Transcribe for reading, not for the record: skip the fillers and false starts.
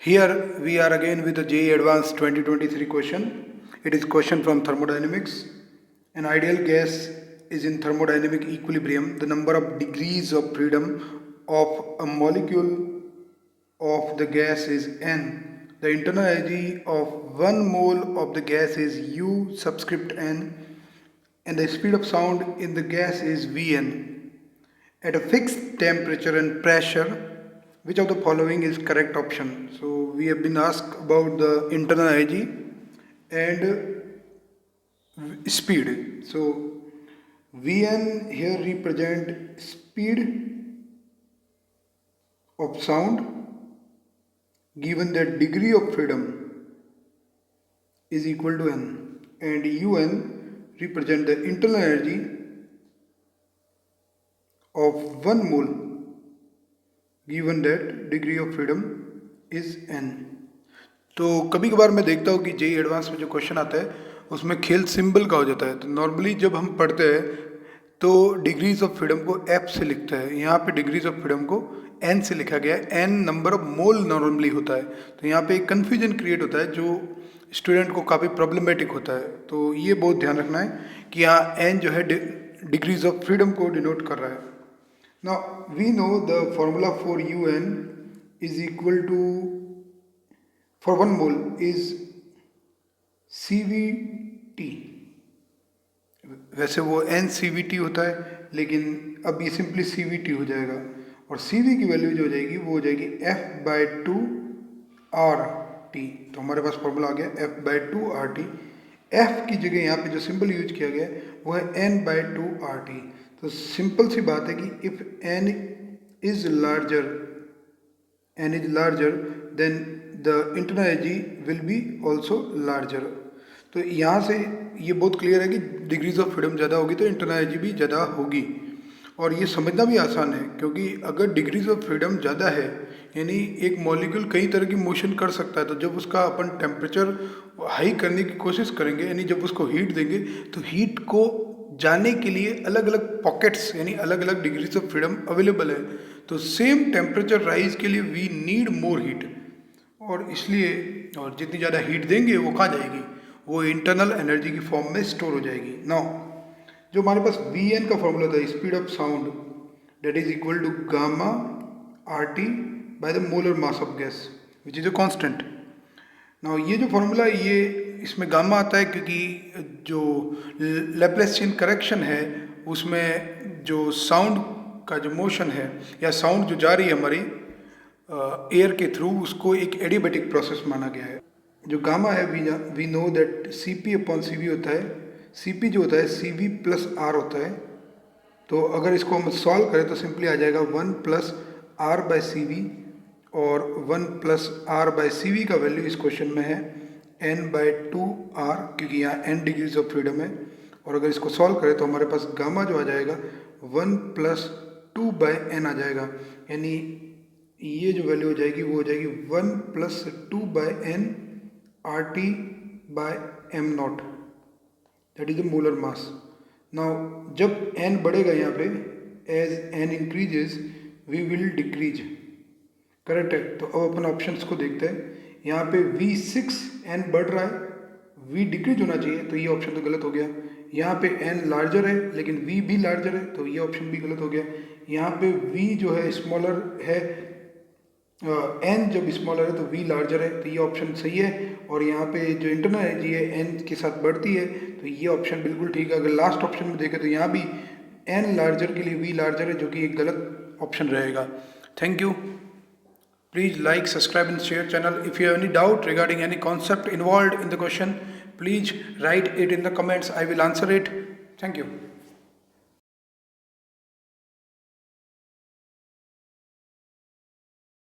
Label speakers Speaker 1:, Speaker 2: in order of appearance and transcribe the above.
Speaker 1: Here we are again with the JEE Advanced 2023 question. It is question from thermodynamics. An ideal gas is in thermodynamic equilibrium. The number of degrees of freedom of a molecule of the gas is n. The internal energy of 1 mole of the gas is U subscript n, and the speed of sound in the gas is Vn. At a fixed temperature and pressure, which of the following is correct option? So we have been asked about the internal energy and speed. So Vn here represent speed of sound given that degree of freedom is equal to n, and Un represent the internal energy of 1 mole given that degree of freedom is n. तो कभी कभार मैं देखता हूँ कि JEE advance में जो question आता है उसमें खेल सिंबल का हो जाता है. तो नॉर्मली जब हम पढ़ते हैं तो डिग्रीज ऑफ फ्रीडम को एफ से लिखते हैं. यहाँ पे डिग्रीज ऑफ फ्रीडम को एन से लिखा गया है. N number of mole normally होता है. तो यहाँ पे एक कन्फ्यूजन क्रिएट होता है जो स्टूडेंट को काफ़ी प्रॉब्लमेटिक होता है. तो ये बहुत ध्यान रखना है कि यहाँ एन जो है डिग्रीज ऑफ फ्रीडम को डिनोट कर रहा है. Now we know the formula for Un is equal to, for 1 mole is CVT. वैसे वो NCVT होता है लेकिन अब ये सिंपली CVT हो जाएगा और CV की वैल्यू जो हो जाएगी वो हो जाएगी F/2 RT. तो हमारे पास फॉर्मूला आ गया F/2 RT. F की जगह यहाँ पे जो सिंबल यूज किया गया है वो है N/2 RT. तो सिंपल सी बात है कि if n is larger than the internal energy will be also larger. तो यहाँ से ये बहुत क्लियर है कि डिग्रीज ऑफ फ्रीडम ज़्यादा होगी तो इंटरनल एनर्जी भी ज़्यादा होगी. और ये समझना भी आसान है क्योंकि अगर डिग्रीज ऑफ फ्रीडम ज़्यादा है यानी एक मॉलिक्यूल कई तरह की मोशन कर सकता है. तो जब उसका अपन टेम्परेचर हाई करने की कोशिश करेंगे यानी जब उसको हीट देंगे तो हीट को जाने के लिए अलग अलग पॉकेट्स यानी अलग अलग डिग्रीज ऑफ फ्रीडम अवेलेबल है. तो सेम टेम्परेचर राइज के लिए वी नीड मोर हीट और इसलिए और जितनी ज़्यादा हीट देंगे वो कहाँ जाएगी, वो इंटरनल एनर्जी की फॉर्म में स्टोर हो जाएगी. नाउ जो हमारे पास Vn का फॉर्मूला था speed of sound that is equal to gamma RT by the molar mass of gas which is a constant. Now ये जो फॉर्मूला ये इसमें गामा आता है क्योंकि जो लैप्लेसियन करेक्शन है उसमें जो साउंड का जो मोशन है या साउंड जो जा रही है हमारी एयर के थ्रू उसको एक एडियाबैटिक प्रोसेस माना गया है. जो गामा है वी नो दैट CP/CV होता है. CP जो होता है CV + R होता है. तो अगर इसको हम सॉल्व करें तो सिंपली आ जाएगा 1 + R/CV और 1 + R/CV का वैल्यू इस क्वेश्चन में है N/2 R क्योंकि यहाँ n डिग्रीज ऑफ फ्रीडम है. और अगर इसको सॉल्व करें तो हमारे पास गामा जो आ जाएगा 1 + 2/n आ जाएगा. यानी ये जो वैल्यू हो जाएगी वो हो जाएगी 1 + 2/n RT/m0 that is the molar mass. Now जब n बढ़ेगा यहाँ पे as n increases we will decrease. Correct है. तो अब अपन ऑप्शंस को देखते हैं. यहाँ पे V6n बढ़ रहा है, V डिक्रीज होना चाहिए तो ये ऑप्शन तो गलत हो गया. यहाँ पे n लार्जर है लेकिन V भी लार्जर है तो ये ऑप्शन भी गलत हो गया. यहाँ पे V जो है स्मॉलर है, n जब स्मॉलर है तो V लार्जर है तो ये ऑप्शन सही है. और यहाँ पे जो इंटरनल एनर्जी है n के साथ बढ़ती है तो ये ऑप्शन बिल्कुल ठीक है. अगर लास्ट ऑप्शन में देखें तो यहाँ भी n लार्जर के लिए V लार्जर है जो कि एक गलत ऑप्शन रहेगा. Thank you. Please like, subscribe and share channel. If you have any doubt regarding any concept involved in the question, please write it in the comments. I will answer it. Thank you.